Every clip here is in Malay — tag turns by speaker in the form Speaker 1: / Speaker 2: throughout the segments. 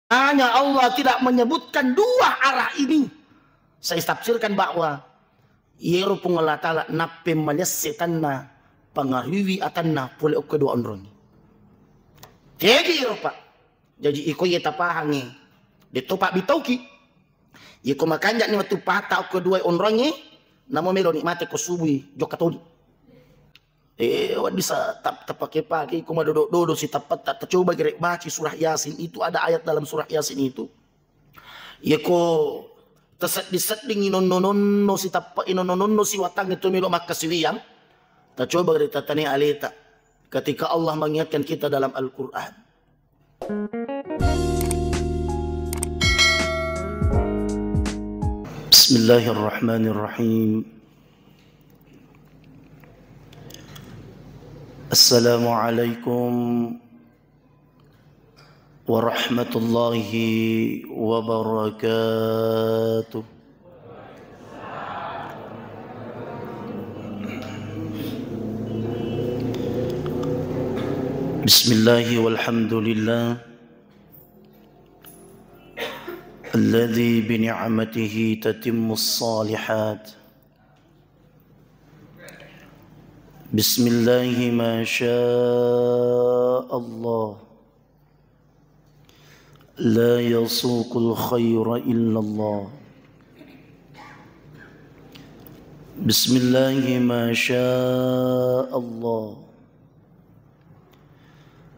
Speaker 1: Hanya Allah tidak menyebutkan dua arah ini. Saya tafsirkan bahwa Yero pengolah ta'ala nape malyasetanna pengaruhi atanna boleh kedua onroni. Jadi Pak. Jadi iko ye tapahangi. Dito pak bitoki. Iko makanja ni waktu pata kedua onroni. Namo melo nikmati ko subuhi jokatodi. Bisa tapake-pake iko madodo si tapat tak coba gerek baca surah Yasin itu ada ayat dalam surah Yasin itu. Iko disetting inonono si tapak inonono si watang itu melo makasiwiyang. Tak coba gerek tatani aleta ketika Allah mengingatkan kita dalam Al-Qur'an. Bismillahirrahmanirrahim. Assalamualaikum warahmatullahi wabarakatuh. Bismillahi walhamdulillah alladhi bini'amatihi tatimmus salihat. Bismillahi ma sya'allah la yasuqul khaira illallah. Bismillahi ma sya'allah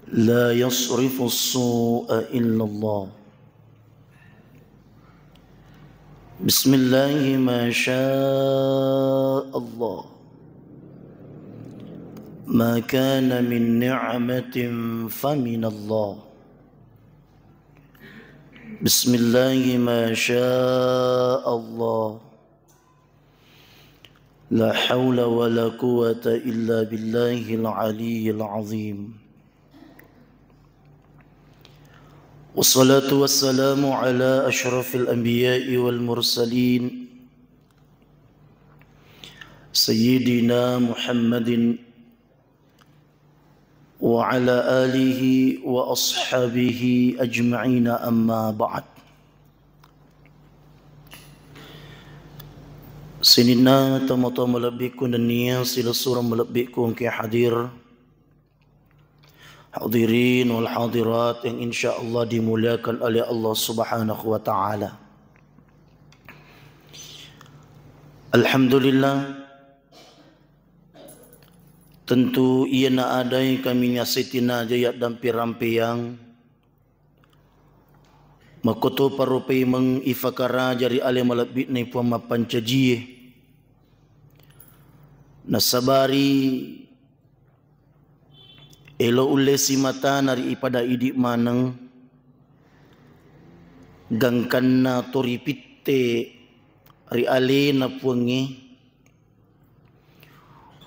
Speaker 1: la yasrifu as-su'a illallah. Bismillahi ma sya'allah ما كان من نعمة فمن الله. بسم الله ما شاء الله لا حول ولا قوة إلا بالله العلي العظيم. والصلاة والسلام على أشرف الأنبياء والمرسلين سيدنا محمد وعلى آله وأصحابه أجمعين أما بعد. Sinina tamu-tamu lebihku dan niya sila surah melebihku ke hadir hadirin wal hadirat yang insyaallah dimuliakan oleh Allah Subhanahu wa taala. Alhamdulillah, tentu ia na adai kami nyasitina jayat dan pirampiang makoto parupai mengifakara jari ale malabit ni puama pancaji nasabari elo ule si mata nari ipada idik maneng gangkan na toripite ri ale na puangi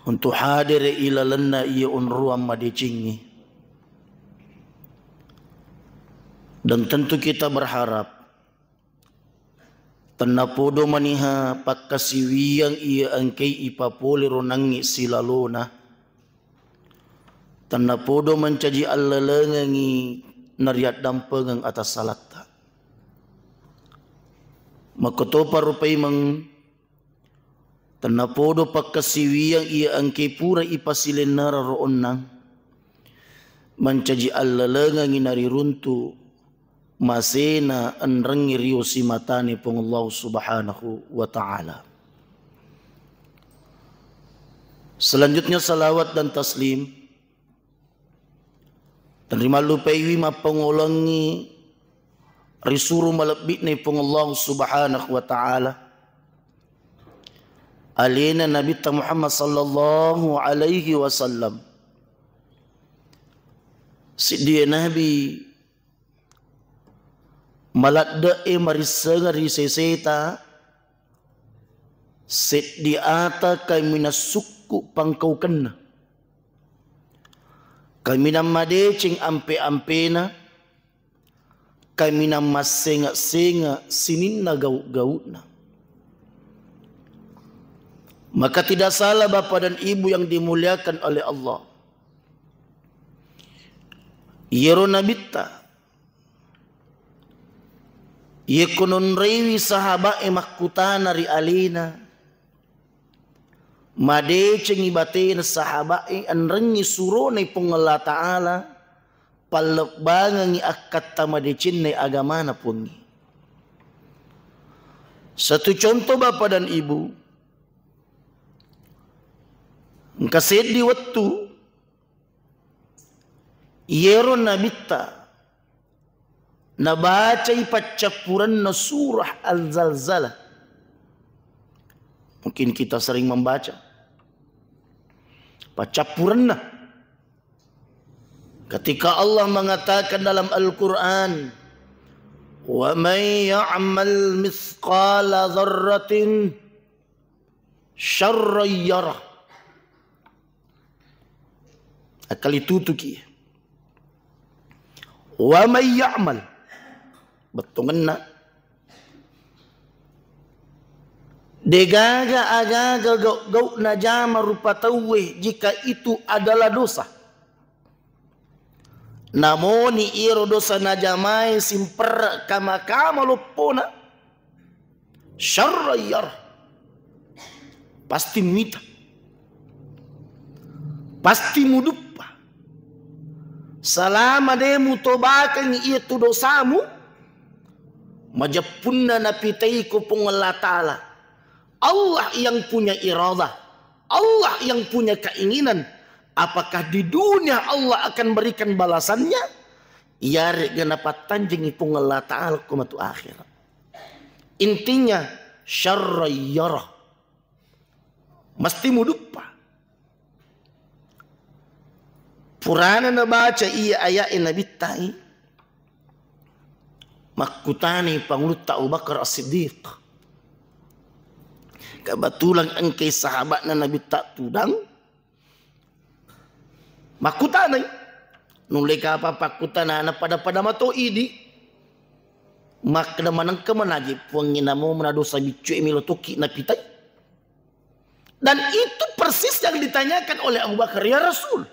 Speaker 1: untuk hadir ila lana ia unruam madicingi. Dan tentu kita berharap tenapodo maniha pakasiwiyang ia angkei ipapoli ronangi silalona tenapodo mencaji allalengangi nariat dampengang atas salata makotopa rupai meng tenapodo pakasiwiyang ia angke pura ipasilenara roonnang mancaji allalengangi nari runtu masena anrengi riyo simatani pong Allah Subhanahu wa ta'ala. Selanjutnya salawat dan taslim terima lupaiwi mapangulangi risuru malabit ni pong Allah Subhanahu wa ta'ala alina Nabi Muhammad sallallahu alaihi wasallam. Sidia Nabi maladda marisengari seseta set di ata kami nasukku pangkau kena kami namadecing ampe-ampena kami namasenga-senga sinin na gaut-gautna. Maka tidak salah bapa dan ibu yang dimuliakan oleh Allah. Yero nabita Ye konon rewi sahabat makutana ri alina. Made cengi batin sahabat anrengi surone pengala ta'ala. Palekbangan akat tamade cinne agamana pungi. Satu contoh bapak dan ibu. Ngkasid di waktu. Yero nabita. Nabaca ipacapuran na surah Al-Zalzalah. Mungkin kita sering membaca. Pacapuran na. Ketika Allah mengatakan dalam Al-Quran, wa may ya'mal mithqala dzarratin syarran yarah. Akal itu tuki. Wa may ya'mal, betungan degaga agaga gau najama rupa tauwe jika itu adalah dosa. Namun iro dosa najamai simper kama lupona syarrayar pasti mita pasti mudupa selama demu tobakan itu dosamu majapunna napitaiku pungala ta'ala. Allah yang punya iradah, Allah yang punya keinginan. Apakah di dunia Allah akan berikan balasannya? Yari genapat tanjing ipung Allah Ta'ala kumatu akhir. Intinya syarrayyarah. Mesti mudupa. Purana na baca iya ayat Nabi Ta'i. Makutani Pangulut Abu Bakar As-Siddiq. Kebetulan engkay sahabat na Nabi Tak tudang. Makutanay. Nulay ka pa pakutanana pada mato idi. Makdamanang kamanagi puangina mo manado sa bicu emilotoki na pitay. Dan itu persis yang ditanyakan oleh Abu Bakar, ya Rasul.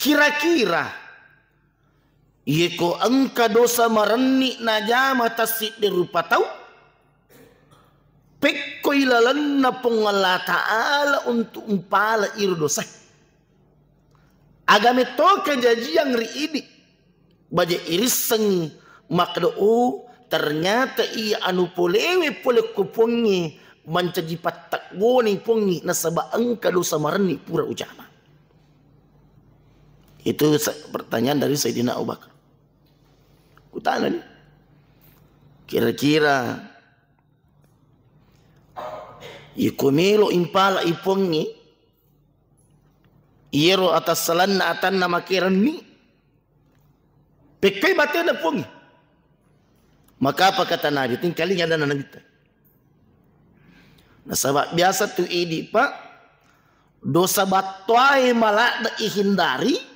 Speaker 1: Kira-kira yeko angka dosa marani najama tasik dirupa tau. Pekko ilalan na pongala ta'ala untuk umpala iru dosa. Agame to kejadian ri ini baje iriseng makdo ternyata ia anu polewe pole kupongi mancaji patak woni pongi nasaba angka dosa marani pura ujama. Itu pertanyaan dari Sayyidina Abu Bakar. Kutanya nih, kira-kira ikumelo impala ipongi iyero atas salan na atan na makiran ni pekay bate na pongi. Maka apa kata Nabi? Tingkalinya ada nanagita. Nasabak biasa tu idi pak dosa batwai malak na ihindari.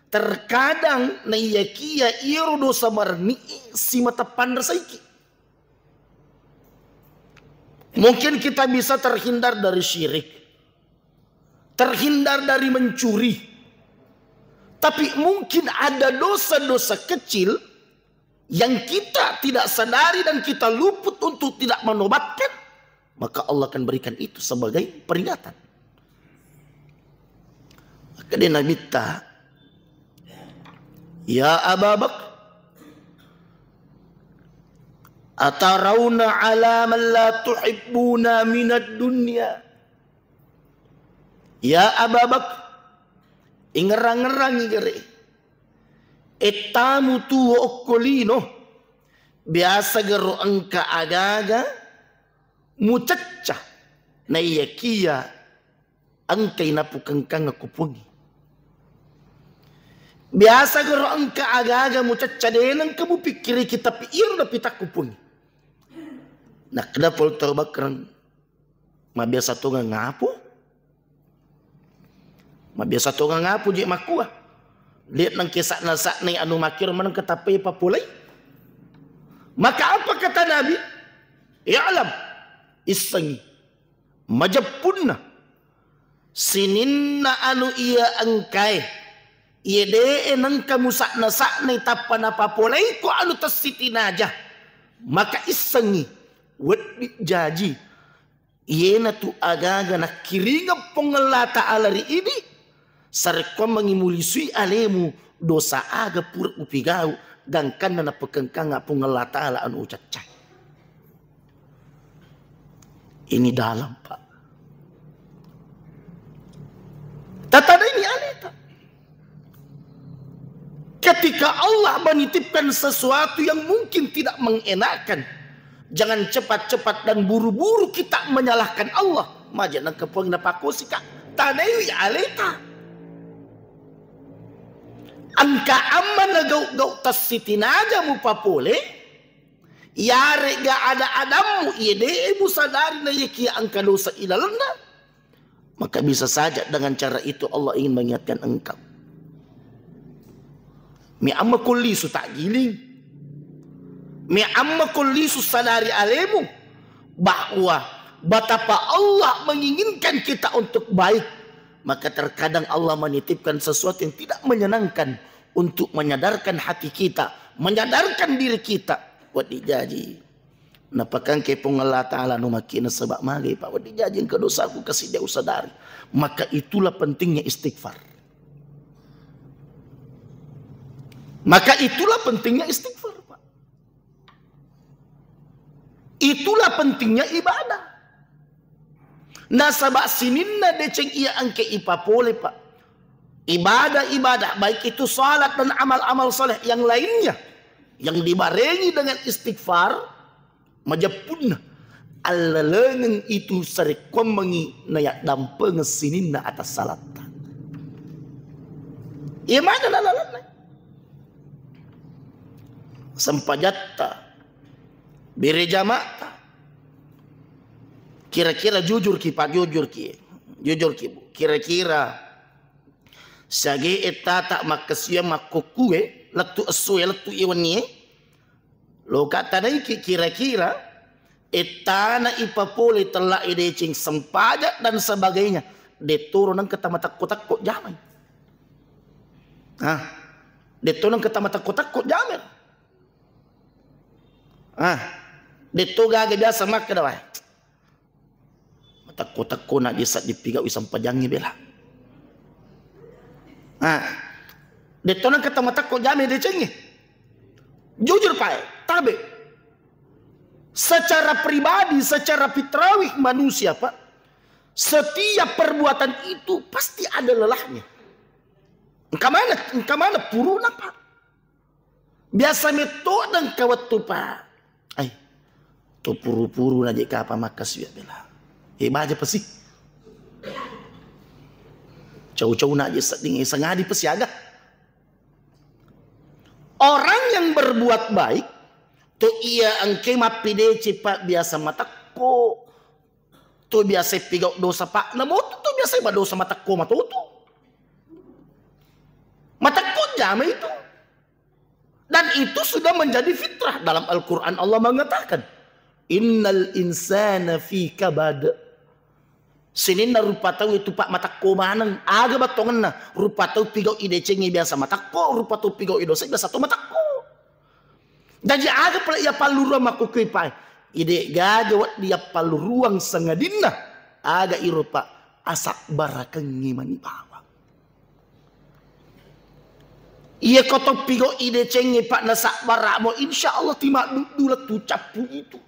Speaker 1: Terkadang na iyakia iyero dosa marni si mata pandasaiki. Mungkin kita bisa terhindar dari syirik. Terhindar dari mencuri. Tapi mungkin ada dosa-dosa kecil yang kita tidak sadari dan kita luput untuk tidak menobatkan. Maka Allah akan berikan itu sebagai peringatan. Maka dia Nabi ta, ya Abu Bakar, atarawna ala man la tuhibbuna minad dunya. Ya Abu Bakar, ingerang-ngerang igere. Etamu tuwo okkolino. Biasa gero angka agaga mucacca na iyakia angkay napukangkang akupungi. Biasa gero angka agaga mucacca denang kamu pikiri kita piir na pitak kupungi. Nak kenapa terbakran? Mabiasa to nga ngapo? Mabiasa to nga ngapo di makuha. Lihat nang kisah nasak ni anu makir manang katapai papulay. Maka apa kata Nabi? I'lam isangi majapunna sininna anu iya angkai Yede nang kamusak na saknay tapan apa polay ko ano tas sitinajah. Maka isangi wad jaji. Iye na tu agaga na kiringa pengelata alari ini. Sarekom mengimulisui alemu dosa aga pur upigau. Gangkan na napekengkanga pengelata ala anu ucacay. Ini dalam Pak. Tatada ini aleta. Ketika Allah menitipkan sesuatu yang mungkin tidak mengenakan, jangan cepat-cepat dan buru-buru kita menyalahkan Allah. Majana kepuang na pakosika. Tanayu ya aleta. Angka aman na gau-gau tas sitinaja mu papole. Yare ga ada adamu ide ibu sadari na yaki angka dosa ilalanda. Maka bisa saja dengan cara itu Allah ingin mengingatkan engkau. Mi amma kulli su tak giling. Mi amma kulli su sadari alemu bahwa betapa Allah menginginkan kita untuk baik. Maka terkadang Allah menitipkan sesuatu yang tidak menyenangkan untuk menyadarkan hati kita, menyadarkan diri kita. Wadi jaji. Napakan ke Allah Ta'ala no makina sebab mali Pak. Wadi jaji yang kedosaku kasih dia usadari. Maka itulah pentingnya istighfar. Maka itulah pentingnya istighfar Pak. Itulah pentingnya ibadah. Nasabak sininna deceng ia angke ipapole Pak. Ibadah-ibadah baik itu salat dan amal-amal saleh yang lainnya yang dibarengi dengan istighfar majapun alalengeng itu sarekom mengi nayak dampeng sininna atas salat. Ia mana lalalana? Sampajatta birejamata. Kira-kira jujur ki Pak, jujur ki Bu. Kira-kira sage etata makasya makokue letu esu ya letu iwani lo kata nai kira-kira etana ipapole telah idecing sempajak dan sebagainya detoronang ketamatak kotak kok jamai. Detoronang ketamatak kotak kok jamai. Detoga ga biasa mak dawai. Mata kotak ko na bisa dipigau isang pajangi bela. Detonan kata mata ko jami decengi. Jujur Pak, tabe. Secara pribadi, secara fitrawi manusia Pak, setiap perbuatan itu pasti ada lelahnya. Engka mana puruna Pak. Biasa metode kawat tu Pak. Ay, tu puru-puru na jika apa makas ya bela. Baca pesi. Cau-cau na aja sengadi pesiaga. Orang yang berbuat baik tu ia angke mapide cepat biasa matakko. Tu biasa pigau dosa Pak namo tu biasa dosa matakko matutu. Matakko jama itu. Dan itu sudah menjadi fitrah dalam Al-Qur'an Allah mengatakan, innal insana fi kabad. Sinin na rupa tahu itu Pak matakko manang aga batongan na rupa tahu pigau ide cengi biasa matakko rupa tahu pigau ido sa biasa to matakko. Jadi aga pala ia paluru makukui Pak ide gaga wat dia paluruang sangadinna aga irupa asak barakengi mani bawang. Ia koto pigau ide cengi Pak nasak baramo insyaallah tima dulat tu capu itu.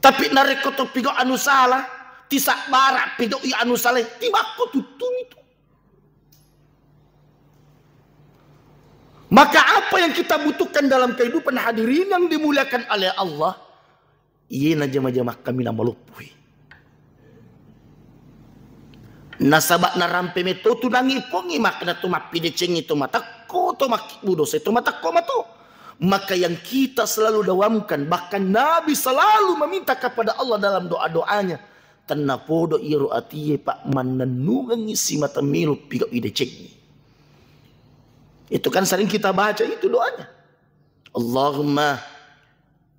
Speaker 1: Tapi narekoto pigo anu salah, tisak barak pigo i anu salah, tibako tutung itu. Maka apa yang kita butuhkan dalam kehidupan hadirin yang dimuliakan oleh Allah, iya na jama-jama kami na malupui. Nasabak na rampe meto tu nangi pongi makna tu mapide ceng itu matakko to makibudo se to matakko mato. Maka yang kita selalu dawamkan, bahkan Nabi selalu meminta kepada Allah dalam doa-doanya, tanapodo iru atiye Pak mananungan isi mata milu pigau ide cekni. Itu kan sering kita baca itu doanya. Allahumma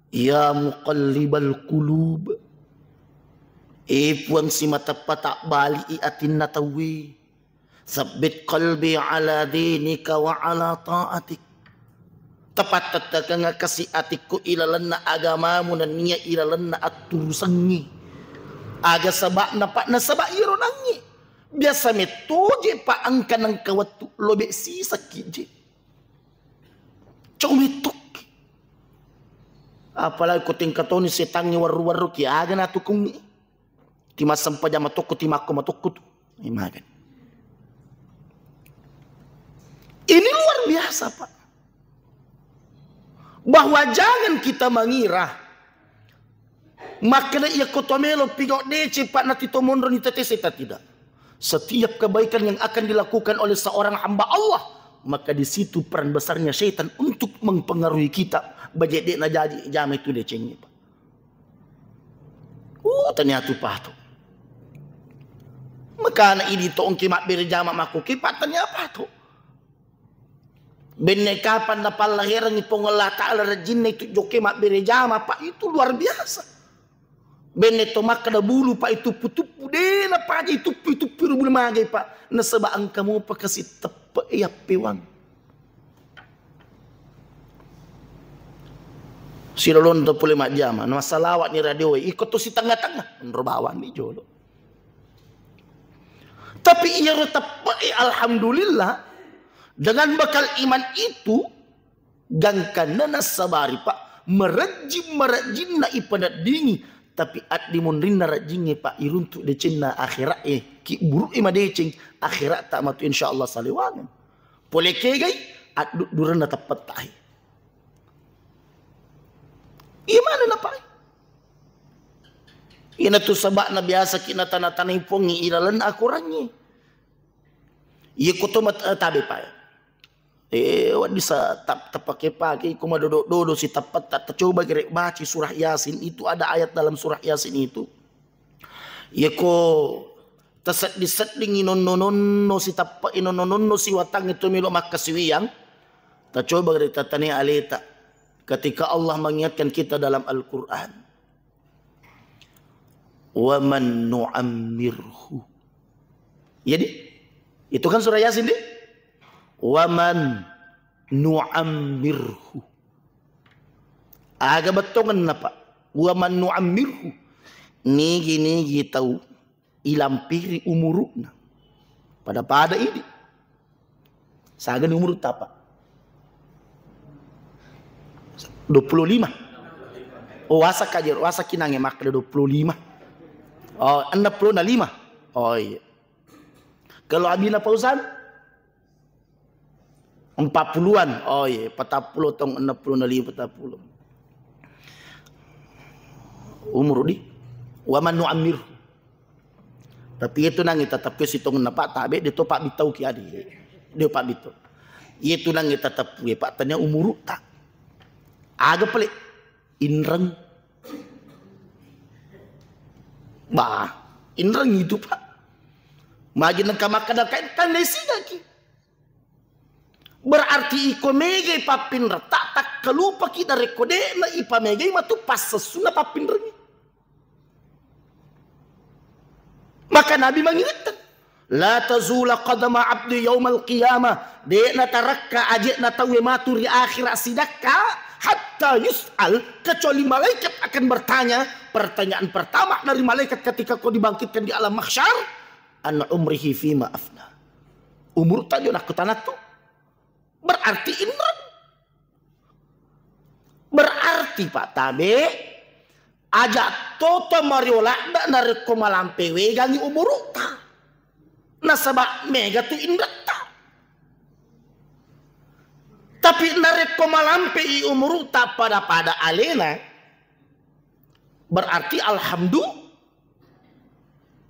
Speaker 1: ya muqallibal qulub. Puang si mata patak bali atin natawi. Sabbit qalbi ala dinika wa ala ta'atik. Tepat tetaka nga kasi atiku ilalan na agamamu na niya ilalan na at turusangi. Aga sabak na pa na sabak iro nangi. Biasa metoje pa ang kanang kawatu lobe si sakiji. Cumitok. Apalagi ko tingkatoni setangi waru-waru ki aga na tukung ni. Timasam pa jama toko timako matoko tu. Imagan. Ini luar biasa, Pak. Bahwa jangan kita mengira makna ia kotomelo pingok dece Pak nati tomondro ni teteseta tidak. Setiap kebaikan yang akan dilakukan oleh seorang hamba Allah, maka di situ peran besarnya syaitan untuk mempengaruhi kita. Bajek na jadi jam itu decengnya, Pak. Ternyata Pak tu. Maka na ini to ongki mak berjama makuki Pak ternyata tu. Benekapan na palahiran ipong Allah Ta'ala rajin na itu joke mak berejama Pak itu luar biasa. Beneto mak kada bulu Pak itu putupu deh na Pak itu piru bulu magai Pak. Nasabaan kamu Pak kasih tepe ya pewang. Silolon to pule mak jama. Masalawat ni radio ikut tu si tengah-tengah. Nerbawan ni jolo. Tapi ia tetap alhamdulillah. Dengan bakal iman itu gangkan na sabari Pak merajim na ipadat dingi tapi at dimonrin na rajingnya Pak iruntuk decen na akhirat ki buruk ima deceng akhirat tak matu insyaallah saliwangan boleh kegay at duran na tapat tahi iman na Pak ina tu sabak na biasa kina tanah-tanah pongi ilalan akurannya iya kutomat tabi Pak wad bisa tapake-pake kuma dodo si tapat tak coba gerek baca surah Yasin itu ada ayat dalam surah Yasin itu. Ya ko tasat disetding inonono si tapat inonono si watang itu milo makasiwiyang. Tak coba gerek tatani aleta ketika Allah mengingatkan kita dalam Al-Qur'an. Wa man nu'ammirhu. Jadi itu kan surah Yasin deh. Waman nu'ammirhu. Aga betongan na Pak. Waman nu'ammirhu. Nigi tahu ilampiri umurukna. Pada ini. Sagan umur apa? 25. Oh wasa kajer. Wasa kinangnya makna 25. Oh 65. Oh iya. Kalau abina pausan 40-an. Oh iya, 40 tong 60 nali 40. Umur di waman nu'ammir. Tapi itu nang tetap ke sitong na Pak tabe dia to Pak bitau ki adi. Dia Pak bitau. Itu nang tetap we Pak tanya umur tak. Aga pelik inreng. Bah, inreng itu Pak. Magi nang kamakada kan lesiga ki. Berarti iko megay papin rata tak kalupa kita rekode na ipamegay matu pas sesuna papin rengi. Maka Nabi mengingatkan, la tazula qadama abdi yaumal qiyamah, de na tarakka aje na tawe maturi akhir sidakka hatta yus'al, kecuali malaikat akan bertanya, pertanyaan pertama dari malaikat ketika kau dibangkitkan di alam mahsyar, an umrihi fima afna. Umur tadi nak ketanat tu berarti inran. Berarti Pak tabe aja toto mariola dak nareko malampe we gangi umur ta. Nasaba mega tu indata. Tapi nareko malampe i umur ta pada alena. Berarti alhamdulillah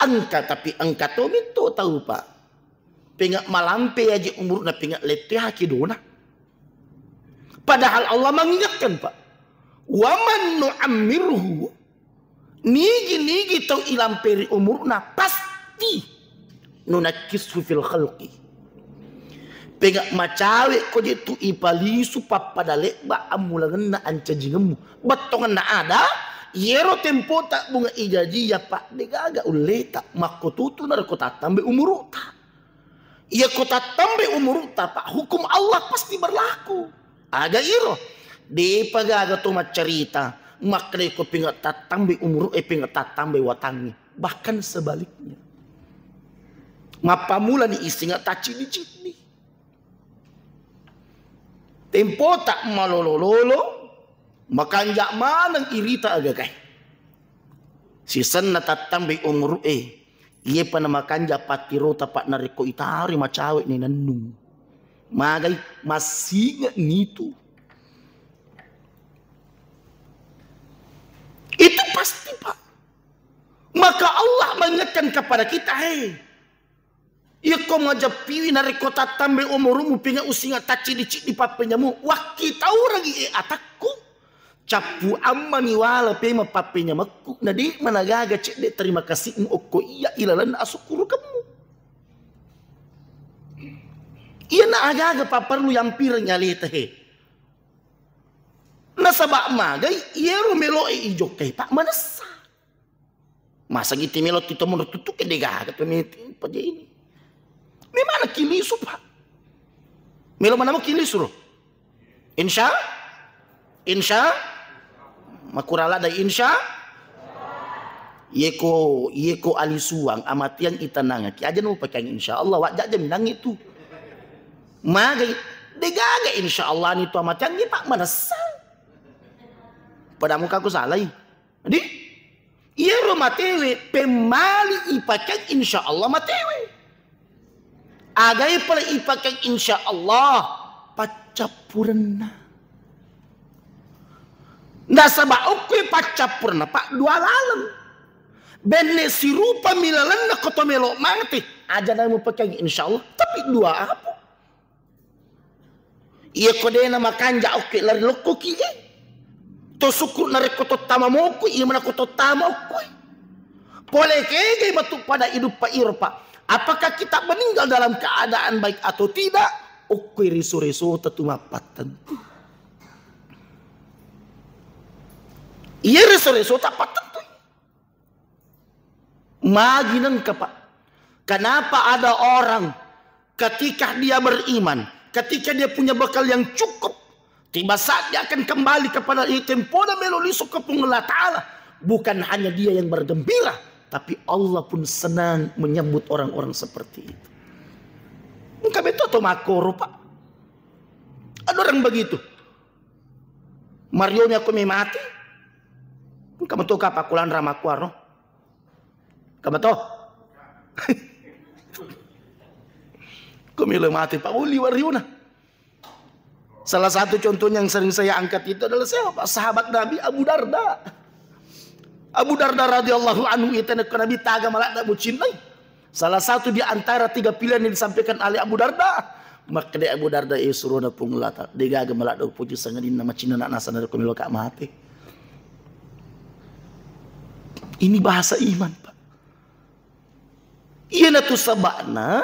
Speaker 1: angka tapi angka to mito tahu Pak. Pingak malampe aja umur na pingak letih haki dona. Padahal Allah mengingatkan Pak. Waman nu'ammirhu. Nigi tau ilamperi umur na pasti nunakishu fil khalqi. Pingak macawe ko jetu ipalisu papadale ba amulangan na ancajingemu. Batongan na ada. Yero tempo tak bunga ijaji ya Pak. Degaga uleta. Makotutu na rekota tambe umur ta. Ia kota tambe umur pak hukum Allah pasti berlaku. Aga iro di pagaga tumat cerita makna ko pingat tatambe umur pingat tatambe watangi. Bahkan sebaliknya. Mapamula ni isi nga taci-cini. Tempo tak malololo makanja manang irita aga kay. Sisan na tatambe umur iya pa na makanja patiro tapat na reko itari macawe ni nanung. Magay masinga nito. Itu pasti pak. Maka Allah mengingatkan kepada kita, iya kau ngajak piwi na reko tatambe umurumu pinga usinga taci di papenyamu. Wah kita orang atakku. Capu amani wala pe mapapenya makku nadi managaga cek de terima kasih oko iya ilalan asukuru kamu. Iya na agaga paparlu yampir nyalita he. Nasabak magay iya rumelo ijo kay pak manasa. Masa gitu melo tito mo tutuk ke degaga pemiti pa ini. Memang kilisu pak. Melo mana mo kilisu ro? Insya makurala da insya yeko alisuang amatian itananga ki aja no pakai insya Allah wajah jam nang itu magay degaga insya Allah nito amatian ni pak manasa pada muka ku salay di iya ro matewe pemali ipakai insya Allah matewe agay pala ipakai insya Allah pacapurna. Nasa baok ko pacapurna pak dua lalam. Benne sirupa milalan na kotomelo mangti. Aja na mo pakai insya Allah. Tapi dua apa? Iya kode na makanja oke lari loko ki. To suku na rekoto tama mo ko iya mana koto tama ko. Pole kege batu pada hidup pak irpa. Apakah kita meninggal dalam keadaan baik atau tidak? Oke riso-riso tetumapatan. Iya reso-reso tapat tentu. Maginan kepak. Kenapa ada orang ketika dia beriman, ketika dia punya bekal yang cukup, tiba saat dia akan kembali kepada tempoda meloliso ke Allah Ta'ala. Bukan hanya dia yang bergembira, tapi Allah pun senang menyambut orang-orang seperti itu. Muka betul atau makoro pak. Ada orang begitu. Marionya aku mati. Kamu tahu apa kulan ramakuar no? Kamu tahu? Kami mati Pak Uli Wariuna. Salah satu contohnya yang sering saya angkat itu adalah siapa? Sahabat Nabi Abu Darda. Abu Darda radhiyallahu anhu itu Nabi taga malak tak bucinai. Salah satu di antara tiga pilihan yang disampaikan oleh Abu Darda. Maka dia Abu Darda suruh na pungulata. Dia gaga malak tak puji sangadin nama cina nak nasa dari kami lokak mati. Ini bahasa iman pak. Iya natu sabana.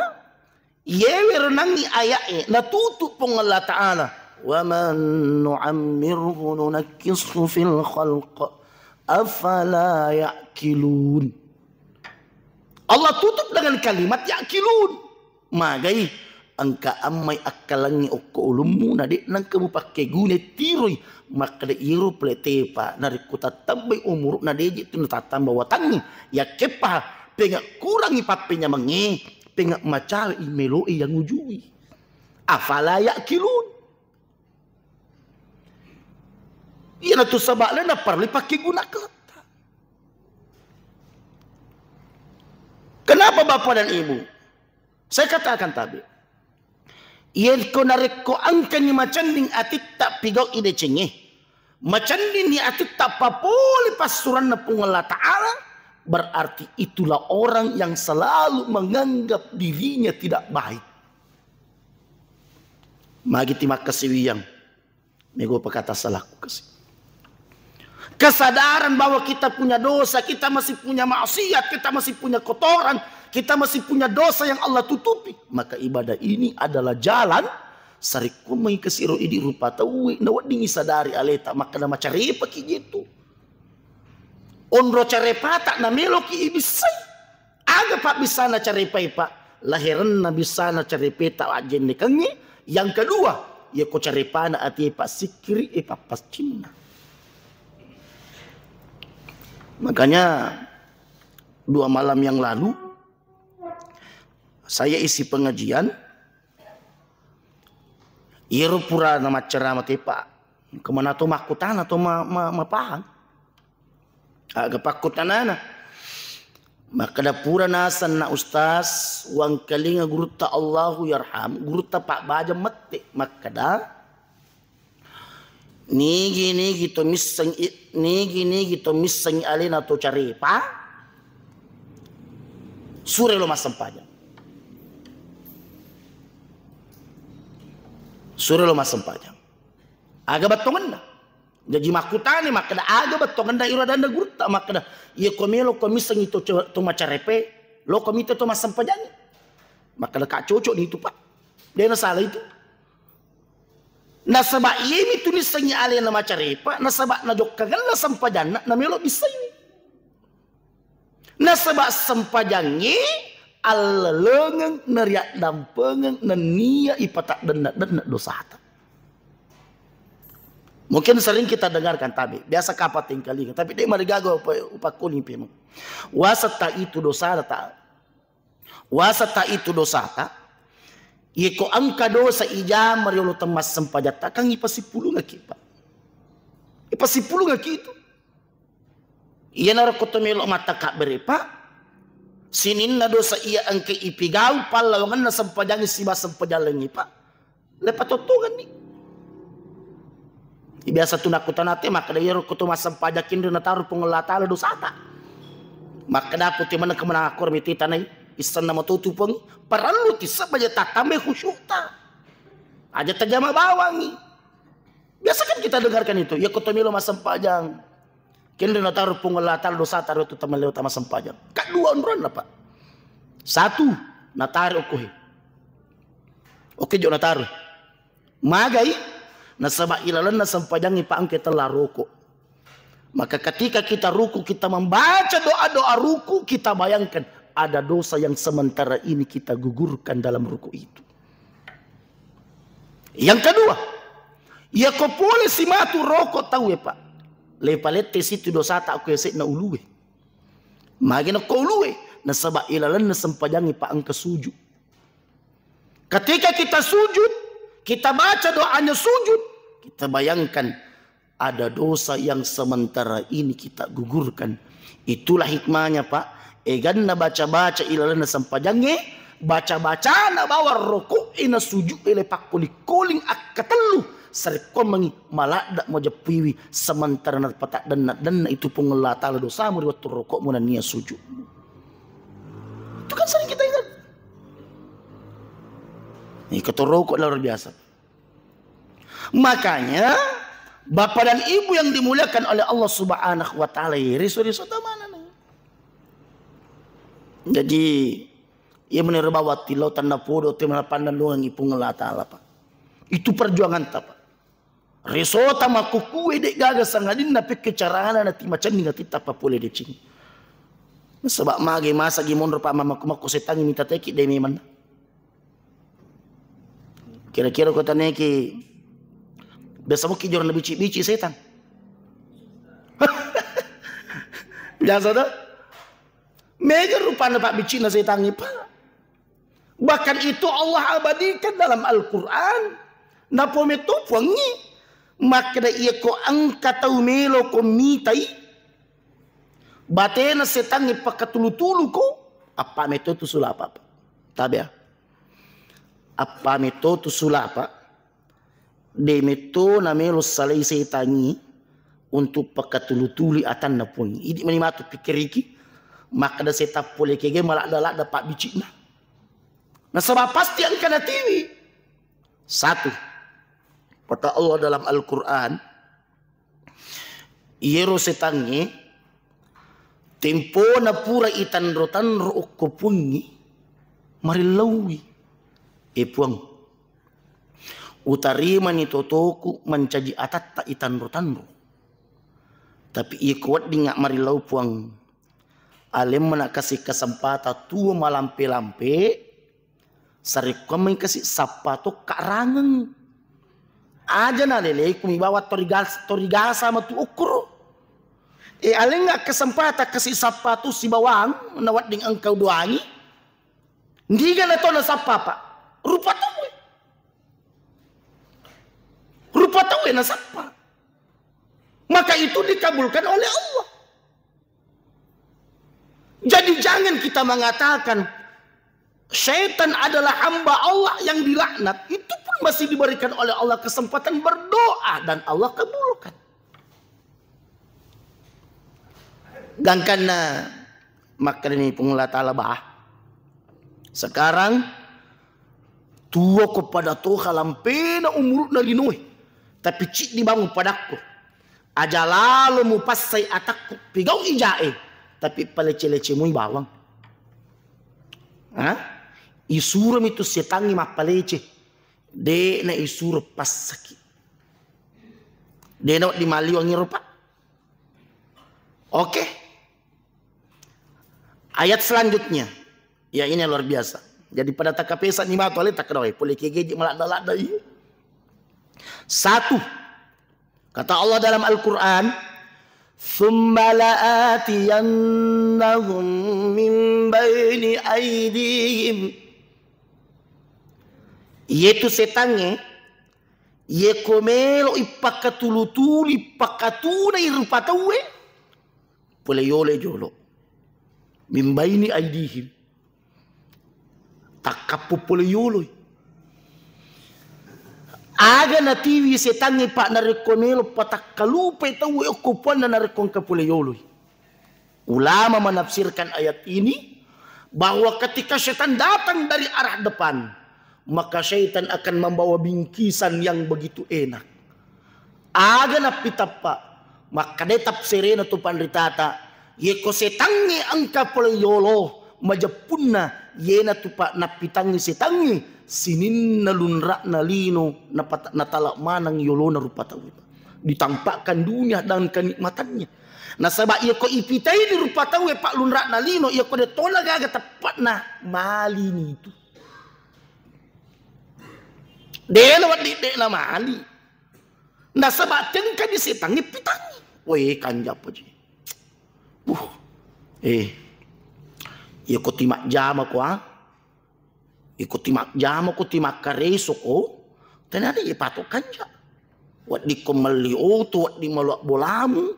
Speaker 1: Iya werenangi ayatnya. Natutup pong Allah Ta'ala. Wa man nu'ammirhu nunakkishu fil khalqa. Afala ya'kilun. Allah tutup dengan kalimat ya'kilun. Magay. Angka amay akalangi oko ulumu na di nang kamu pakai gune tiroy maka de iro plete pa nari kuta tambay umur na deji tu natatamba watangi ya kepa penga kurangi papenya mangi penga macawe meloi yang ujui afala ya'kilun. Iya tu sabala na parli pakai guna kelata. Kenapa bapak dan ibu? Saya katakan tadi. Yen ko nareko angkan ni macanding atit tak pigau ide cengeh. Macanding ni atit tak papoli pasuran na Allah Ta'ala. Berarti itulah orang yang selalu menganggap dirinya tidak baik. Magi terima kasih wiyang. Nego perkata salahku kasih. Kesadaran bahwa kita punya dosa, kita masih punya maksiat, kita masih punya kotoran. Kita masih punya dosa yang Allah tutupi. Maka ibadah ini adalah jalan. Sariku may kasiro idi rupa tawi. Nawad dingi sadari aleta. Maka nama carepa ki gitu. Onro carepa tak na melo ki ibisay. Aga pak bisa na carepa pak. lahiran na bisa na caripeta ajen ni kangi. Yang kedua, ya ko caripana ati pasikri papascinna. Makanya 2 malam yang lalu saya isi pengajian. Iro pura nama ceramah tepa. Kemana tu makutan atau mapahang. Agak pakutan ana. Maka da pura nasan na ustaz. Wang kalinga guru ta Allahu yarham. Guru ta pak baja mati. Maka da. Nigi to miseng alina to cari pa. Sure lo masam pajang. Sure lo masam pajang. Aga batongan na. Jadi makutani makada aga batongan da iro danda gurta makada. Iya komelo komisang itu to macarepe. Lo komite to masam pajang. Makada kak cocok di itu pak. Dia na salah itu. Nasaba iya mi tulisannya alien na macarepa. Nasaba na jok kagal na sampajang na melo bisa ini. Nasaba sampajangnya. Allengang neriak dampengang nenia ipatak denda dosa hata. Mungkin sering kita dengarkan tabi. Biasa kapat tingkali. Tapi dia marigago upa kuning pemang. Wasata itu dosa tak. Wasata itu dosa tak. Iko angka dosa ija mariolo temas sempajata. Kang ipasipulu nga kipa. Ipasipulu nga kito. Iya narakotomelo mata kak berepa. Sinin na dosa iya angke ipigaw palawangan na sampajangi siba sampajalangi pa. Lepa totungan ni. Biasa tunakutan natin maka da yero ko tumasampajakin rin nataru pengelatala dosa ta. Maka da puti mana kemenang akor mitita na isan na matutupang paralu ti sabaja tatame khusyuk ta. Aja tajama bawangi. Biasa kan kita dengarkan itu. Ya kotomilo masampajang. Kini nataru pengelatal dosa taruh tu tamaleo tama sampajang. Kak 2 onron apa? 1 nataru oke. Oke jo nataru. Magai nasaba ilalan na sampajang ipaang kita la ruku. Maka ketika kita ruku kita membaca doa-doa ruku kita bayangkan ada dosa yang sementara ini kita gugurkan dalam ruku itu. Yang kedua, ya ko pole si matu rokok tahu ya Pak. Lepalete situ dosa tak aku esek na uluwe. Magi na ko uluwe. Nasaba ilalan na sampajangi pa ang kasujud. Ketika kita sujud. Kita baca doanya sujud. Kita bayangkan. Ada dosa yang sementara ini kita gugurkan. Itulah hikmahnya Pak. Egan na baca-baca ilalan na sampajangi. Baca-baca na bawa rokok. Ina sujud ile pak kuling akatelu. Sarikon mangi malada mo japiwi sementara na patak dan itu pengelata dosa mo diwat rokok mo na niya sujud. Itu kan sering kita ingat. Ini kata rokok luar biasa. Makanya bapak dan ibu yang dimuliakan oleh Allah Subhanahu wa taala riso-riso mana nih. Jadi ia menerbawati lautan napodo temana pandan luang ipung ngelata ala Pak. Itu perjuangan ta Pak. Resota makukue dek gagas sangadin na kecarana na timacan ni ngati tapa pole de cing. Sebab mage masa gimon pa mama kumaku setangi minta teki de meman. Kira-kira kota neki biasa mo kijor na bici-bici setan. Biasa dah. Mega rupa na pak bici na setan ni Pak. Bahkan itu Allah abadikan dalam Al-Quran. Napo meto puangi. Maka da iya ko angka tau melo ko mitai. Batena setan ni pakatulu-tulu ko. Apa meto tu sula apa? Tabi ya. Apa meto tu sula apa? De meto na melo salai setangi. Untuk pakatulu-tuli atan na puangi. Idi manimatu pikiriki. Maka da setan pole kege malak-dalak dapat bicik na. Nah sebab pasti angka na tiwi. 1. Kata Allah dalam Al-Quran. Iero setangi. Tempo na pura itan rotan rook kopungi. Marilawi. Puang. Utarima ni totoku mencaji atat tak itan rotan ro. Tapi ia kuat di ngak marilau puang. Alem mana kasih kesempatan tua malampe-lampe. Sari kami kasih sapato karangan. Aja na lele kumi bawa torigasa matu ukur. Alin nga kesempatan kasih sapato si bawang nawat ding engkau doangi. Hindi ka na to na sapa pa. Rupa tawe. Rupa tawe na sapa. Maka itu dikabulkan oleh Allah. Jadi jangan kita mengatakan syaitan adalah hamba Allah yang dilaknat. Itu pun masih diberikan oleh Allah kesempatan berdoa dan Allah kabulkan. Gangkan na maka ini pengulat Allah bah. Sekarang tua kepada Tuhan lampe na umur na linuh. Tapi cik dibangun padaku. Aja lalu mu pasai atakku pigau ijae. Tapi palece-lece mu bawang. Ha? Isuram itu setangi mapalece. De na isur pas sakit. De na di maliwangi rupa. Oke. Ayat selanjutnya. Ya ini luar biasa. Jadi pada takapesa ni matu ale tak kedoi. Boleh kegeji melak-lak dai. 1. Kata Allah dalam Al-Quran. Thumma la'atiyannahum min baini aidihim. Yaitu setannya. Ye komelo ipakatulutuli pakatuna irupatawe. Boleh yole jolo. Min baini aidihim. Takapupule yolo. Aga na TV setangi pak narekonelo patak kalupa itawe okupan na narekon kapule yolo. Ulama menafsirkan ayat ini bahwa ketika setan datang dari arah depan, maka syaitan akan membawa bingkisan yang begitu enak. Aga na pitapa, maka detap serena tu pandritata, yeko setangi angka pole yolo, majapunna yena tu pak napitangi setangi, sinin nalunra nalino natalak manang yolo na rupatawi. Ditampakkan dunia dan kenikmatannya. Nah sebab ia ko ipitai di rupatawi pak lunra nalino, ia ko detola gaga tepat na mali ni itu. Dia lawat di na mali. Nah sebab tengka di setangi pitangi. Weh kanja apa je. Ia ko timak jama ko ah. Ia ko timak jama ko timak kareso ko. Tenada ia patok kanja. Wat di komali tu wat di maluak bolamu.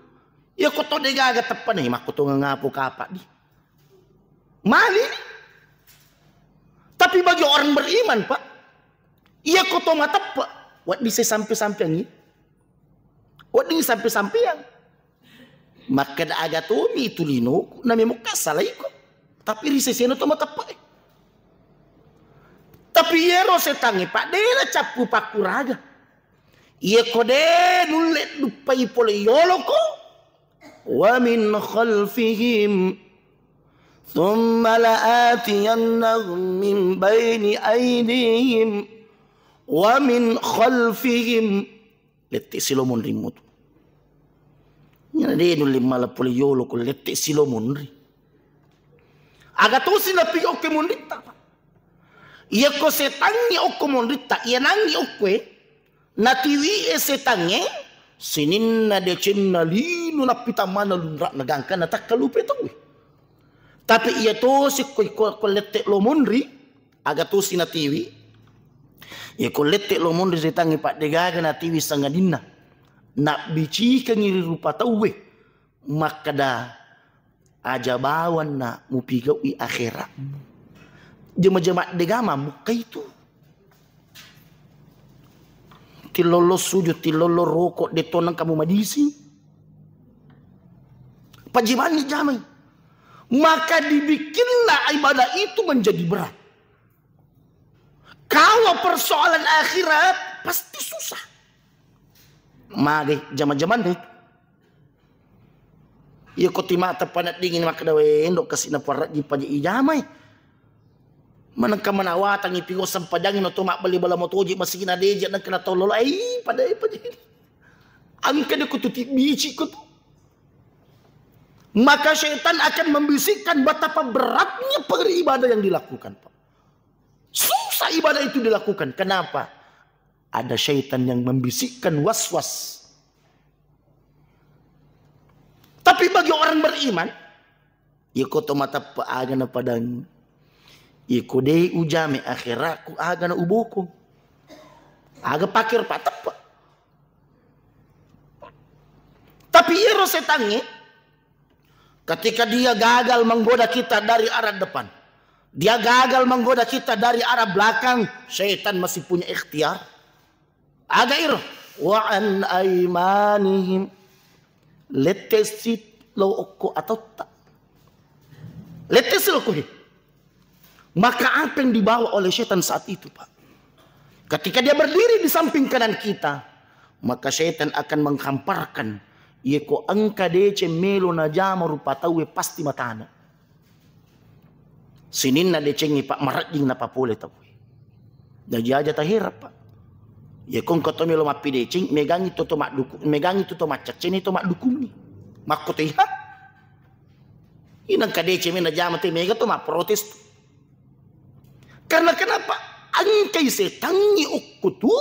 Speaker 1: Ia ko to de gaga tepan ni mak ko to ngapo kapak di. Mali. Tapi bagi orang beriman pak, ia ko to matapa. Wat di sampai-sampai ni. Wat di sampai-sampai. Maka da aga to mi tulino na mi muka salay ko. Tapi riseseno to matapa. Tapi yero setangi pak de na capu pakuraga. Ia ko de nulet dupai pole yolo ko. Wa min khalfihim thumma la'atiyannahum min baini aydihim wa min khalfihim. Letik silomon rimut. Yana de nulit mala pole yolo ko letik silomon ri. Aga to sinapi oke mondita. Ia ko setangi oke mondita, ia nangi oke. Natiwi setangi sinin na de chinna lino na pitamana lunra nagangka na takalupe to. Tapi ia to si ko letek lo monri, aga to sinatiwi. Ia ko letek lo monri setangi pak degaga natiwi sangadina. Nak bici ngiri rupa tawe. Maka dah aja bawan na mupigau i akhirat. Jema-jema degama muka itu. Tilolo sujud, tilolo rokok, detonang kamu madisi. Pajimani jamai. Maka dibikinlah ibadah itu menjadi berat. Kalau persoalan akhirat pasti susah. Mage zaman-zaman deh. Ia ko timata panat dingin makadawe endok kasi na parat di paji ijamay. Manang ka manawatang ipigo sampadangin no tumak bali bala mo tuji masigi na deja nang kana tololo ay paday paji. Ang kada ko tuti bici ko to. Maka syaitan akan membisikkan betapa beratnya beribadah yang dilakukan, Pak. Susah. susah ibadah itu dilakukan. Kenapa? Ada syaitan yang membisikkan was-was. Tapi bagi orang beriman, iko to mata paaga na padang iko de ujame akhiraku aga na ubuko. Aga pakir patap. Tapi iro setangi ketika dia gagal menggoda kita dari arah depan, dia gagal menggoda kita dari arah belakang, syaitan masih punya ikhtiar. Aga iro wa an aimanihim letesit lo oko atau tak letesil ko. Maka apa yang dibawa oleh syaitan saat itu, Pak? Ketika dia berdiri di samping kanan kita, maka syaitan akan menghamparkan yeko angka dece melo na jama rupa tawe pasti matana. Sinin na decengi Pak marading na papole tawe. Najaja tahirap Pak. Yeko ngko melo mapi deceng megangi to mak dukung, megangi to macak ceni to mak dukung ni. Makote ha. Inang kadece me na jama te mega to mak protes. Karena kenapa? Angkai setangi ukutu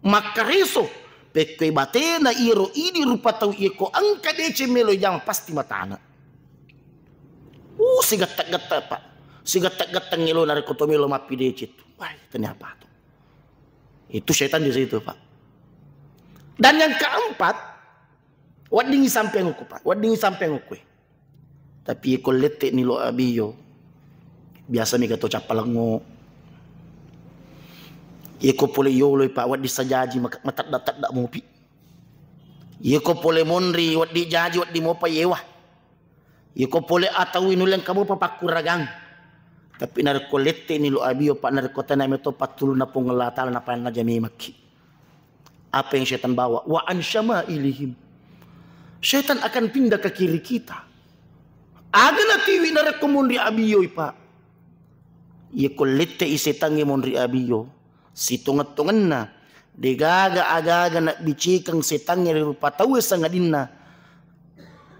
Speaker 1: makareso pekwe batena iro ini rupa tau iko angka dece melo jam pasti matana. Sigatak-gatak Pak. Sigatak-gatak ngelo nari koto melo mapi dece tu. Wah, kenapa tu? Itu syaitan di situ, Pak. Dan yang keempat, wadingi sampai nguku, Pak. Wadingi sampai nguku. Tapi iko letek nilo abiyo. Biasa mi gato capalango. Iko pole yolo Pak wadi sajaji matat datat dak mopi. Iko pole monri wadi jaji wadi mopa yewa. Iko pole atau inulang kamu papakuragang. Tapi narko lette ni lo abiyo Pak narko tanah meto patulu na pongelatal na pan na jami maki. Apa yang syaitan bawa? Wa ansyama ilihim. Syaitan akan pindah ke kiri kita. Aga na tiwi narko monri abiyo Pak. Iko lette isetangi monri abiyo. Si tungat-tungan na digaga agaga na bicikang sitangnya rupa tahu sangadin na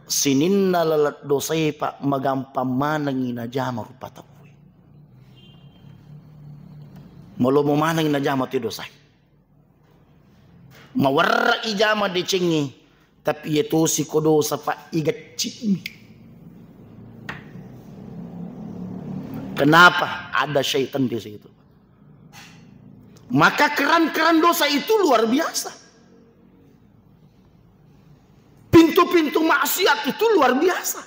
Speaker 1: sinin na lalat dosay Pak magampamanang na jama rupa tahu malo mo manang na jama ti dosay mawarra ijama de cengi tapi itu si kodo sa Pak igat cimi. Kenapa? Ada syaitan di situ. Maka keran-keran dosa itu luar biasa. Pintu-pintu maksiat itu luar biasa.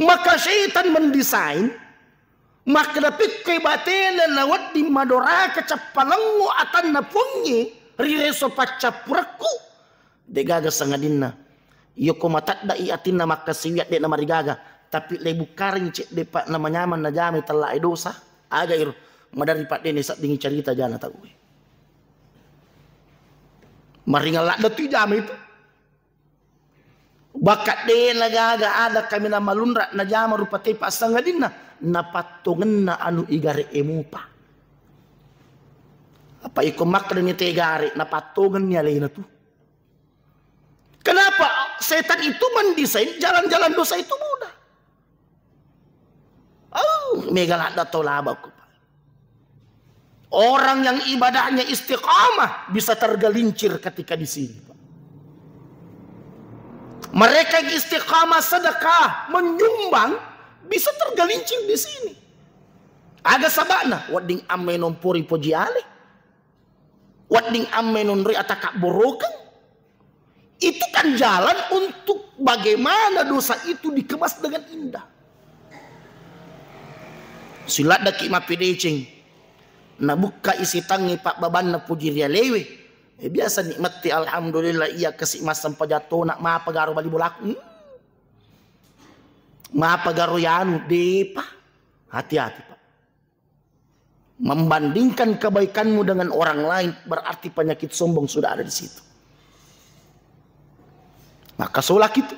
Speaker 1: Maka syaitan mendesain maka dapat kebatenan lawat di madora kecapalangu atan napungi rireso pacapuraku degaga sangadinna yoko matat da iatinna maka siwiat de nama rigaga tapi lebu karing cek de Pak nama nyaman na jami telai dosa aga iru madari Pak Dene sak dingi cerita jana tahu. Maringal lak datu jam itu. Bakat de nagaga ada kami na malunra na jama rupa te Pak sangadinna napatungan na anu igare emupa. Apa iko makna ni tegare napatungan niya lain tu. Kenapa setan itu mendesain jalan-jalan dosa itu mudah? Oh, megalak dato labak ko. Orang yang ibadahnya istiqamah bisa tergelincir ketika di sini. Mereka yang istiqamah sedekah, menyumbang, bisa tergelincir di sini. Aga sabana, wading amenon puri poji ale. Wading amenon ri atakak borokan. Itu kan jalan untuk bagaimana dosa itu dikemas dengan indah. Silat daki mapidecing. Nabuka isi tangi Pak baban na puji ria lewe. Biasa nikmati alhamdulillah iya kasih masam pajato nak ma pagaro bali bolak. Ma pagaro yanu de Pak. Hati-hati Pak. Membandingkan kebaikanmu dengan orang lain berarti penyakit sombong sudah ada di situ. Maka solak itu.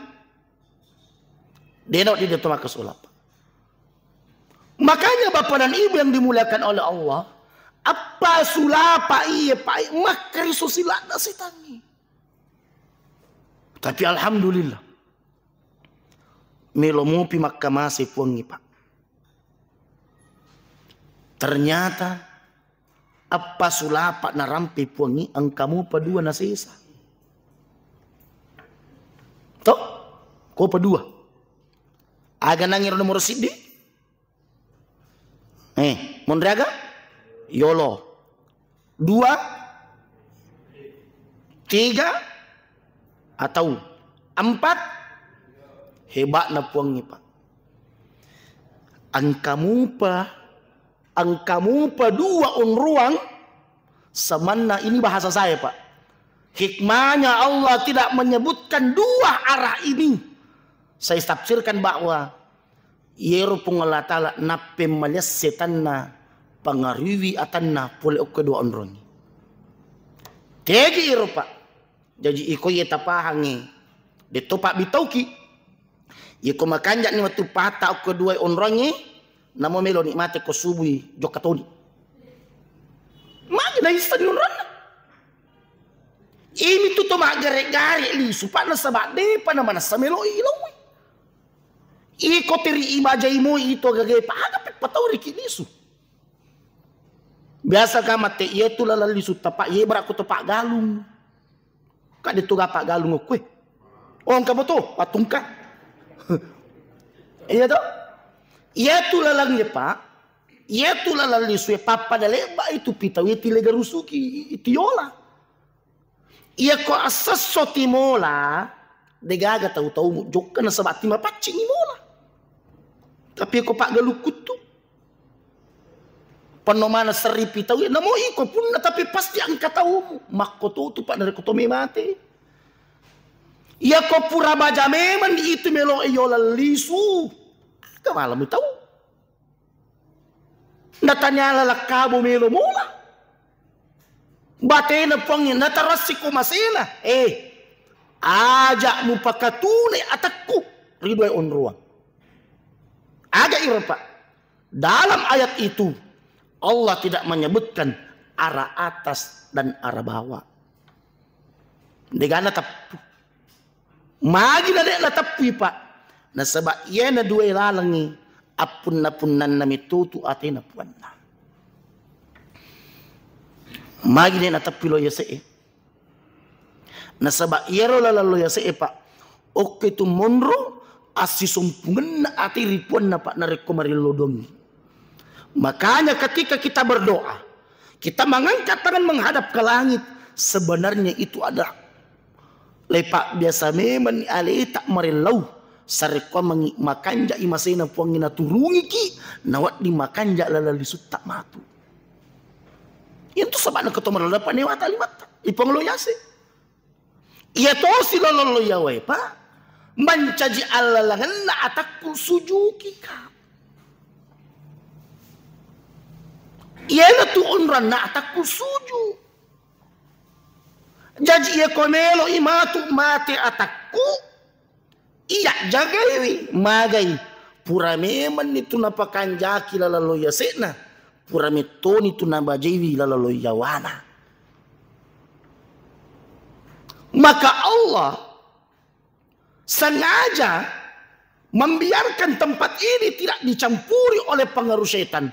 Speaker 1: Denok di detu maka solak. Makanya Bapak dan Ibu yang dimuliakan oleh Allah, apa sulapa iya Pak makri sosilat na setangi. Tapi alhamdulillah melomupi makka masih puangi Pak. Ternyata apa sulapa na rampe puangi ang kamu padua na sesa. Toh, ko padua. Aga nangir nomor sidi. Mondraga? Yolo. 2, 3, atau 4. Hebat na puangi pak. Ang kamu pa 2 ruang semana ini bahasa saya pak. Hikmahnya Allah tidak menyebutkan 2 arah ini. Saya tafsirkan bahwa Yero Allah Ta'ala nape malias setan na pangaruwi atan na pole o kedua onroni. Tegi iro pak. Jadi iko ye tapahangi. Dito pak bitauki. Iko makanjak ni watu pata o kedua onroni. Namo melo nikmati ko subui jokatoni. Magi na istan yun ron. Ini tuh to magare-gare li supaya sabak de pa naman sa melo ilaw. Iko tiri imajay mo ito gagay pa agapit patawri kinisu. Biasa ka mate iya tu lalali su tapak iya berak ko tapak galung. Ka dito ga pak galung ko. Oh kamu to patungka. Iya to? Iya tu lalangnya pak. Iya tu lalali su papa daleba itu pitaw iti legarusuki itiola. Iya ko asas sotimola degaga tahu-tahu mo jok na sabat ti mapacing imola. Tapi ako pak galukut tu. Panomana seripi tahu ya namo iko pun na tapi pasti ang katahu mo. Makko tu pak dari kotomi mate. Iya ko pura baja meman di itu melo iyola lisu. Kamalam mo tahu. Natanya lalakabo melo mola. Bate na pangin natarasi ko masina. Ajak mo pakatunay atakku. Ridoy onruang. Agak iro pak. Dalam ayat itu Allah tidak menyebutkan arah atas dan arah bawah. Degana tapu. Magi na dek na tapu pak. Na sebab iya na dua lalangi. Apun na punan na mitutu ate na puan na. Magi na tapu lo ya se. Na sebab iya ro lalalo ya se pak. Oke tu monro. Asisumpungan na ati ripuan na pak nareko marilodongi. Makanya ketika kita berdoa, kita mengangkat tangan menghadap ke langit, sebenarnya itu ada lepak biasa memang ali tak marilau sareko mangi makanja imasena puangina turungi ki nawat di makanja lalali sutak matu. Itu sebab nak ketemu dapat newat alimat ipang loyase. Ia to si lolo yawe pak. Mencaji alalangan na atakku sujuki ka. Ia na tu onran na atakku suju. Jadi ia komelo imatu mate atakku. Iya jagawi magai. Pura meman itu napakanjaki lalaloya sena. Pura metoni tu nabajewi lalaloya wana. Maka Allah sengaja membiarkan tempat ini tidak dicampuri oleh pengaruh setan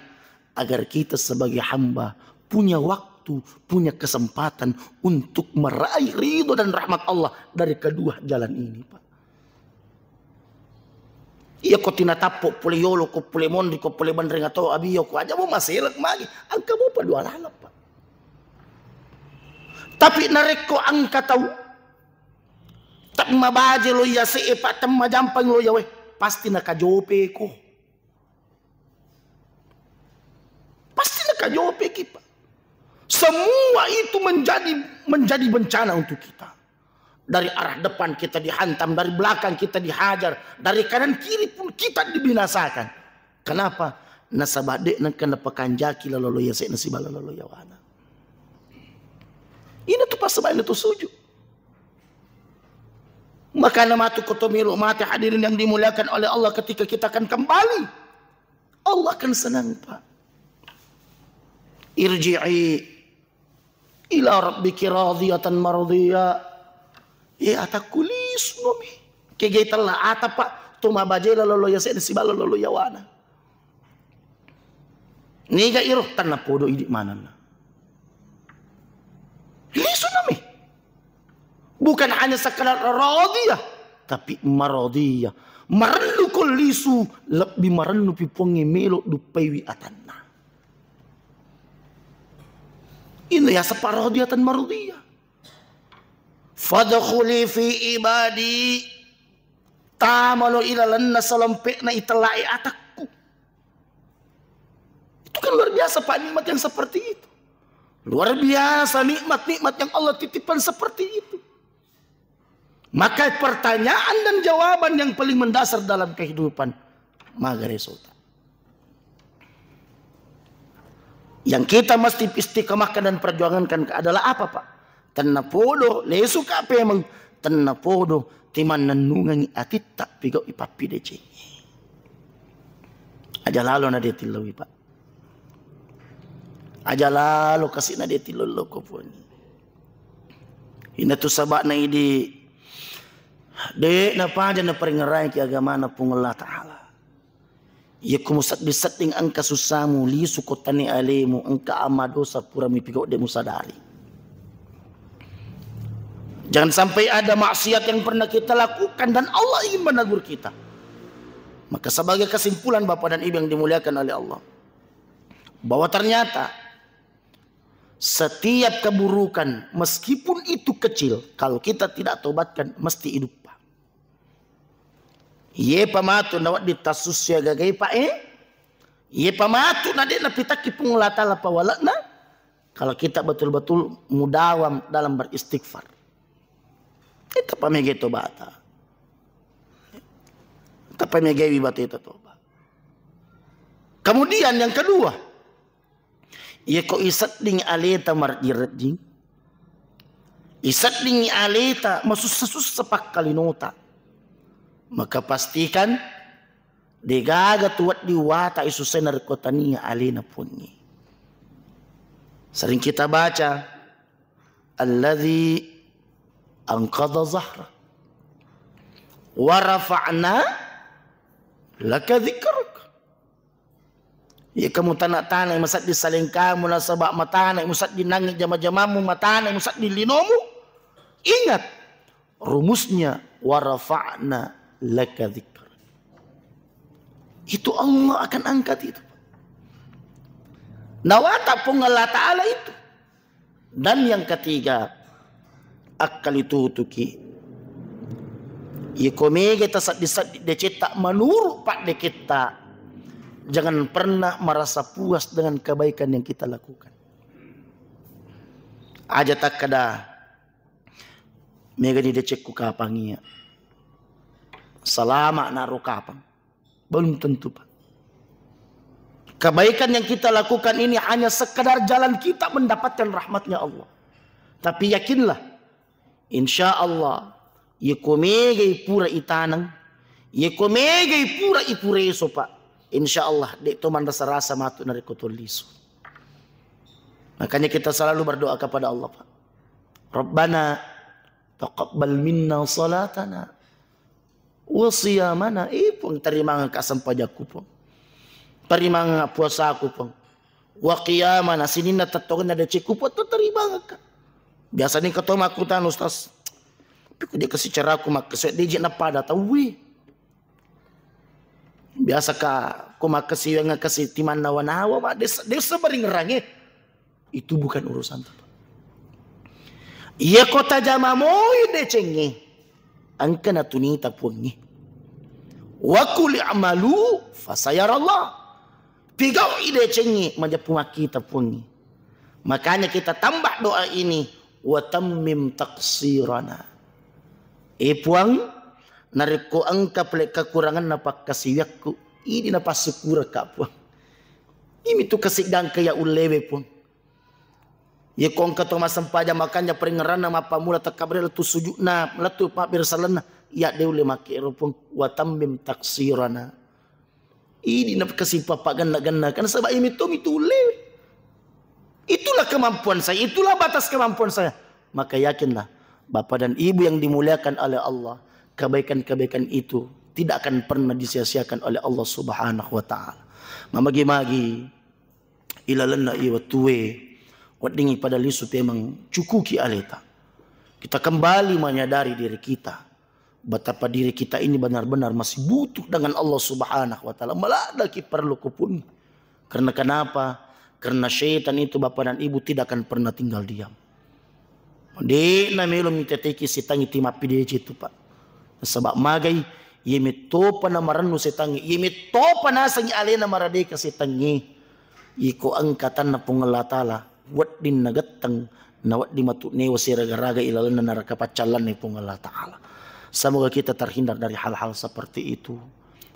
Speaker 1: agar kita sebagai hamba punya waktu, punya kesempatan untuk meraih ridho dan rahmat Allah dari kedua jalan ini, Pak. Iya ko tinatapok puli yolo ko puli mondi ko puli bandring atau abiyo ko aja mo masilak magi angka mo pa dua lalap, Pak. Tapi nareko angka tahu tak mabaje lo ya se pak tem majampang lo ya weh pasti nakajope ko. Pasti nakajope ki Pak. Semua itu menjadi bencana untuk kita. Dari arah depan kita dihantam, dari belakang kita dihajar, dari kanan kiri pun kita dibinasakan. Kenapa? Nasabade nan kana pakanjaki lalo ya se nasibala lalo ya wana. Ini tuh pas sebab itu sujud. Maka nama tu kotomiru mati hadirin yang dimuliakan oleh Allah ketika kita akan kembali. Allah akan senang Pak. Irji'i ila rabbiki radiyatan mardiyah. Ya atakulis nomi. Kegay tala ata Pak. Tumabajela lolo ya se sibala lolo ya wana. Niga iroh tanah podo idik mana na. Lisu nami. Bukan hanya sekadar radiyah, tapi maradiyah. Marendu ko lisu, lebih marendu pipongi melo dupai wi atanna. Ini ya separadiyah tan maradiyah. Fadkhuli fi ibadi. Tamalo ilalanna salampekna italai atakku. Itu kan luar biasa Pak, nikmat yang seperti itu. Luar biasa nikmat-nikmat yang Allah titipkan seperti itu. Maka pertanyaan dan jawaban yang paling mendasar dalam kehidupan magaresota. Yang kita mesti istiqamahkan dan perjuangankan adalah apa Pak? Tanna podo lesu ka apa emang tanna podo timan nanungangi atit tak pigo ipapi dece. Aja lalu na dia tilawi Pak. Aja lalu kasih na dia tilolo ko po ni. Ina tu sabak na idi de na pa na paringaray ki agama na pong Allah Ta'ala. Iya kumusat bisating ang kasusamu lisu ko tani alemu ang kaamado sa pura mipigo de musadari. Jangan sampai ada maksiat yang pernah kita lakukan dan Allah ingin menegur kita. Maka sebagai kesimpulan Bapak dan Ibu yang dimuliakan oleh Allah, bahwa ternyata setiap keburukan meskipun itu kecil, kalau kita tidak tobatkan mesti hidup. Ye pamatu nawat ditasus ya gagai Pak ye pamatu nade na pitaki pungulata la pawalana. Kalau kita betul-betul mudawam dalam beristighfar. Kita pamege tobata. Kita pamege wibata itu tobat. Kemudian yang kedua, ye ko isat ding aleta mardirjing. Isat ding aleta masus sepak kalinota. Maka pastikan degaga tuat diwata isusay narkotania alina punyi. Sering kita baca alladzi anqadha zahra wa rafa'na laka dzikrak. Ya kamu tanah-tanah masat di saling kamu na sabak matana musat di nangit jama-jamamu matana musat di linomu. Ingat rumusnya wa rafa'na laka dzikr. Itu Allah akan angkat itu. Nawata pun Allah Ta'ala itu. Dan yang ketiga, akal itu tuki. Ikomege tasat disat decetak menurut Pak de kita. Jangan pernah merasa puas dengan kebaikan yang kita lakukan. Aja tak kada mega di decek ku kapangia. Selama naruh kapang. Belum tentu Pak. Kebaikan yang kita lakukan ini hanya sekedar jalan kita mendapatkan rahmatnya Allah. Tapi yakinlah. Insya Allah. Yekomege pura itanang. Yekomege pura ipureso Pak. Insya Allah. Dek toman rasa-rasa matu nari kotor lisu. Makanya kita selalu berdoa kepada Allah Pak. Rabbana taqabbal minna salatana. Wasiyamana ipong terima nga kasampajaku pong. Terima nga puasa aku pong. Wa qiyamana sinin na tatokan na dechiku po to terima nga ka. Biasa ni katong makutan Ustaz. Piku di kasi cara ko makaswet di na pada tawi. Biasa ka kumakasi nga kasi timan nawa-nawa ma desa baring rangi. Itu bukan urusan Pak. Iya kota jamamoy de cengi. Angka na tunita pungi. Wa kul amalu fasayarallah. Pigau ide cengi majapuma kita pungi. Makanya kita tambah doa ini wa tammim taqsirana. Puang nariko angka pelek kekurangan napak kasiyakku. Ini napas syukur ka puang. Ini tu kasidang kaya ulewe puang. Ye kong kato masampaja makanya peringaran nama pamula takabril tu sujudna latu pak birsalana ya deule makero pun watambim taksirana. Ini nak kasih papa ganda-ganda kan sebab ini tu mitule. Itulah kemampuan saya, itulah batas kemampuan saya. Maka yakinlah Bapak dan Ibu yang dimuliakan oleh Allah, kebaikan-kebaikan itu tidak akan pernah disia-siakan oleh Allah Subhanahu wa taala. Mamagi-magi ilalanna iwa tuwe wadingi pada lisu memang cukuki aleta. Kita kembali menyadari diri kita betapa diri kita ini benar-benar masih butuh dengan Allah Subhanahu wa taala. Maladaki perlu kupun. Karena kenapa? Karena syaitan itu bapak dan ibu tidak akan pernah tinggal diam. Di namelo miteteki sitangi timapi dia itu pak. Sebab magai yemi topa na maranu sitangi yemi topa na sangi alena maradeka sitangi iko angkatan na pungalatala wat din nagatang na wat di matu newa siraga-raga ilalan na naraka pacalan ni pungalatala. Semoga kita terhindar dari hal-hal seperti itu.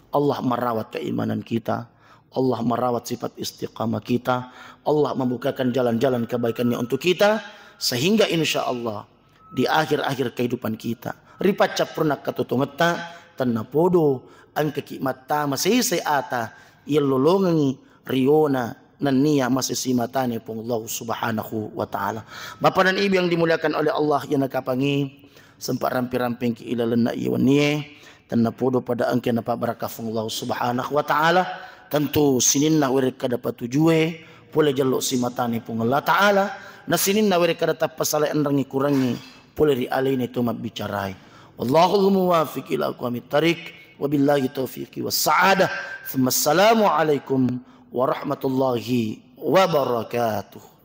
Speaker 1: Allah merawat keimanan kita. Allah merawat sifat istiqamah kita. Allah membukakan jalan-jalan kebaikannya untuk kita. Sehingga insya Allah di akhir-akhir kehidupan kita. Ripaca pernah katutungeta. Tanna podo. Ang kakimata masisay ata. Ilolongangi riona. Naniya masisimatani pong Allah subhanahu wa ta'ala. Bapak dan ibu yang dimuliakan oleh Allah yang nakapangi. Sempat rampi-ramping ke ilalan na iwan niye. Tanna podo pada angke na pabarakah pong Allah subhanahu wa ta'ala. Tentu sinin na wiri kada patujue pole jaluk si matani pung Allah Ta'ala na sinin na wiri kada tapasala rangi kurangi pole ri alini tu mabicarai. Wallahul muwafiq ila aqwamit tariq wabillahi taufiqi was sa'adah. Assalamu alaikum warahmatullahi wabarakatuh.